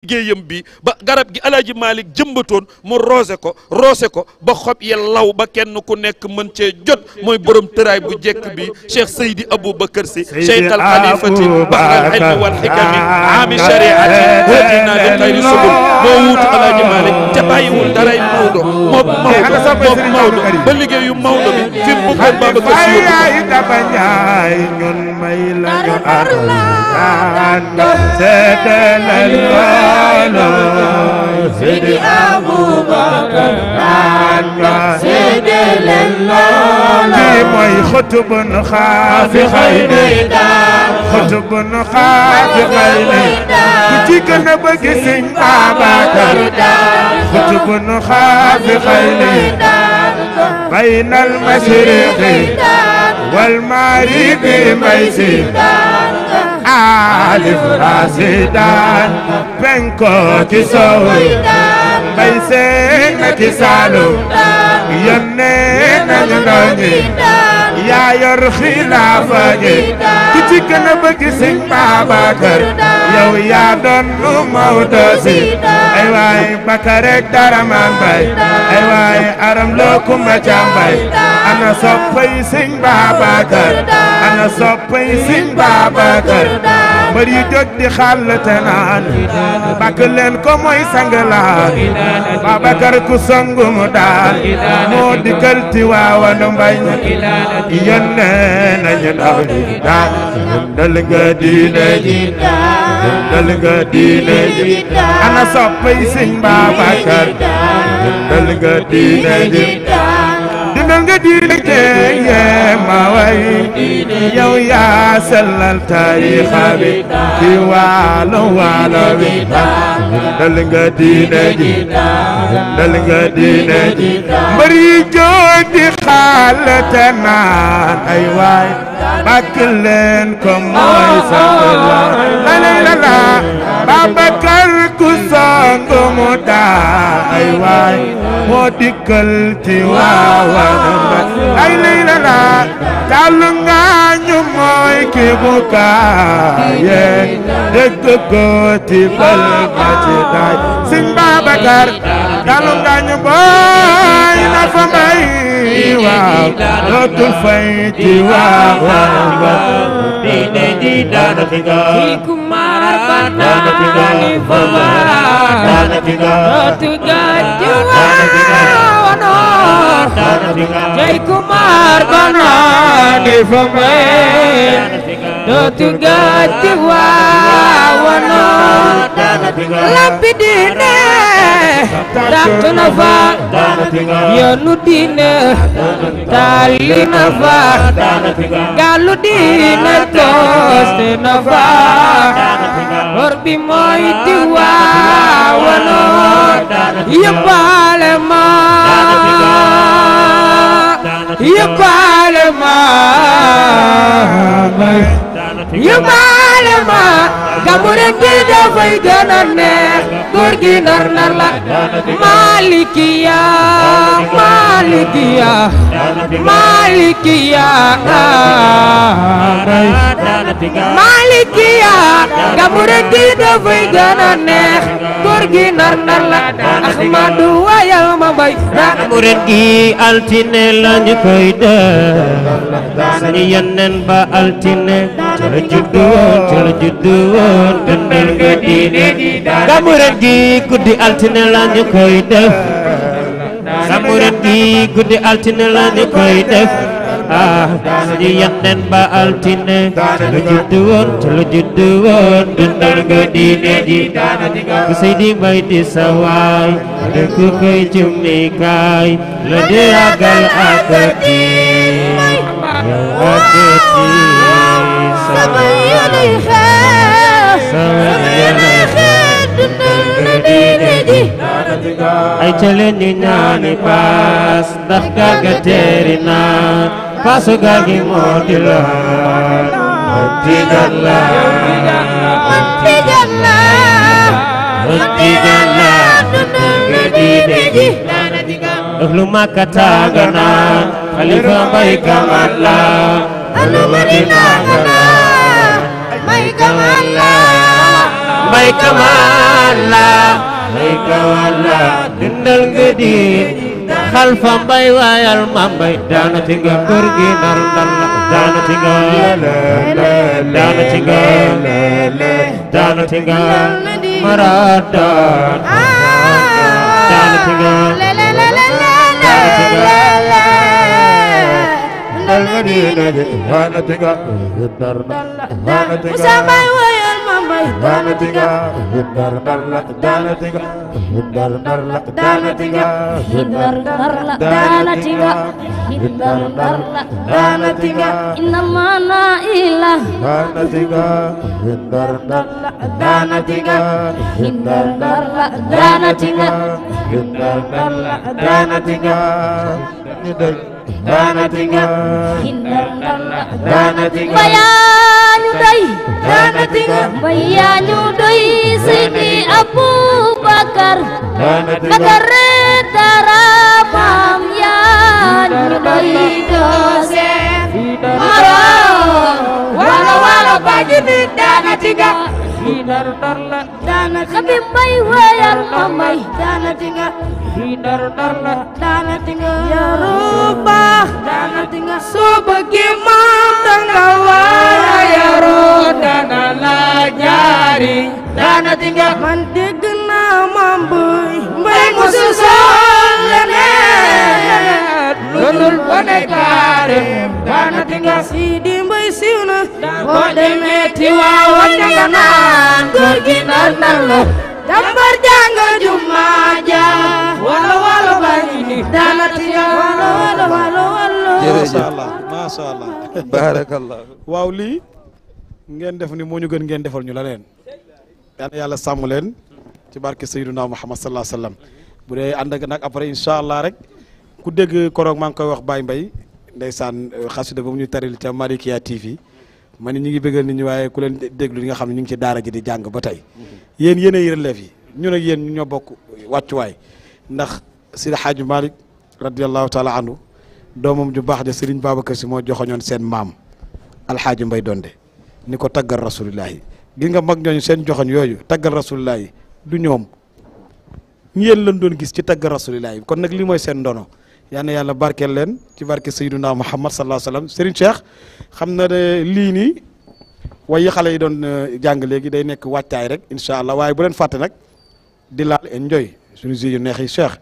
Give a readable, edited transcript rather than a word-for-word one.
liggéeyam bi ba garab gi Alaaji Malick jëmbatoon mu roose ko ba xob ya law ba kenn ku nekk mën cee jot mooy borom tëraay bu jekk bi Cheikh Seydi Aboubacar Sy Cheikh al Khalifati bahral ilmi wal hikami aami shariati hadina li xayri subul moo wuutu Alaaji Malick te bàyyiwul daray Maodo moom Maodo ba liggéeyu Maodo bi fi mu bëggoon Babacar Sy Seydi Aboubacar Seydi Lalla mooy xutbun xaafi xayri xutbun xaafi xayri ku ci gën a bëgg Sëñ Babacar xutbun xaafi xayri baynal mashriqi wal maghribi mbay si alif rasidan penko ci sow mbay seen na ci saalum yónnee nañu ndaw ñi yaa yor xilaafa gi ku ci gën a bëgg Sëñ Babacar yow yaa doon lu Maodo si ay waay Bakar rek dara maan bay ay waay aram loo kuma cambay ana soppay Sëñ Babacar ana soppay Sëñ Babacar mbër yi jóg di xàll te naan bàkk leen ko mooy sangalaan Babacar ku songu mu daal moo dikkal Tiwaawan mbañ yónnee nañu ndaw ñi daal dal nga diine ji dal nga diine ji ana soppay Sëñ Babacar dal nga diine ji dal nga diine ji ma way yow yaa sellal tariixa bi ci waalo wi dal nga diine ji dal nga diine ji mbër yi jóg di xaal te naan ay waay bàkk leen ko mooy sangala la Babacar ku songu mu daa ay waay moo dikkal Tiwaawan ay la talu nga ñu mooy ki bu kaaye dëgg ko ti bal ka ci daay Sëñ Babacar talu nga ñu mooy na fa mbay waaw dootul fay Tiwaawan diine ji daana fi nga kumar daana fi nga daana fi nga dootul ga Tiwaawan jai kumar banani famay dootul ga Tiwaawan lampi diine dàq na fa yoonu diine taali na fa gaalu diine tooste na fa lor bi mooy Tiwaawan yóbbaale ma yóbbaale ma yóbbaale ma Gamou ren gi dafay gën a neex góor gi nar la Malikiya Malikiya Malikiya Malikiya Gamou ren gi dafay gën a neex góor gi nar la Ahmadu wayal ma bay Gamou ren gi altine lañu koy def ni yenen ba altine la juddu woon dundal nga diine Gamou ren gi guddi altine lañu koy def Gamou ren gi guddi altine lañu koy def ni yenen ba altine la juddu woon dundal nga diine ku Seydi Mbay di sawaay de ku koy jummikaay la de ragal akati sama yéene xeet dundal nga diine ji ay cale ñu ñaani paas ndax gàgga teeri naa paasu gàggi moo di la mënti jàlla dundal nga diine ji lu Makka taaga naan Xalifa Mbay Kamal la lu Madina ga naan Mbay Kamal la mbay kamala mbay kamala dindal nga di xalfa mbay waayal ma mbay daana ci nga kër gi nar ndal daana ci nga daana ci nga daana ci nga maradan daana ci nga dana tinga dana tinga bayanu doy dana tinga bayanu doy Seydi Abubakar Bakar tarabam yanu doy dose mara wala wala bagini dana tinga dana kami bay wayal mamay dana tinga dana tinga ya rubah dana tinga sobagi mam tangga wara ya ro dana la jari dana tinga man degna mamboy mbay mususol lenet lulul bonekare dana tinga sidi mbay siuna bode meti wawan janganan kurginar nalo jambar jangga jumaja walo walo bagini dana tinga walo walo walo walo masha Allah barakallah waaw lii ngeen def ni moo ñu gën ngeen defal ñu la leen yàlla sàmm leen ci barke Seydina Muhammad sallallahu alayhi wasallam bu dee ànd ak nag après incha allah rek ku dégg koroog maa ngi koy wax Baye Mbaye ndeysaan xasida ba mu ñu taril ca Malikia TV ma ni ñu ngi bëggal nit ñi waaye ku leen déglu li nga xam ne ñu ngi ci daara ji di jàng ba tey yéen yéenay relève yi ñun ak yéen ñoo bokk wàccuwaay ndax Seydi Hadji Malick radiyallahu taala anhu doomam ju baax de Serigne Babacar Sy moo joxoñoon seen maam alxaaji Mbay Donde ni ko taggal rasulillahi gis nga mag ñooñu seen joxoñ yooyu taggal rasulillahi du ñoom yéen lañ doon gis ci taggal rasulillahi kon nag li mooy seen ndono yal na yàlla barkeel leen ci barke Seydina Muhammad sallallahu alayhi wasallam Serigne Cheikh xam na ne lii nii way yi xale yi doon jàng léegi day nekk wàccaay rek incha allah waaye bu leen fàtte nag di laal enjoy suñu ji yu neex yi Cheikh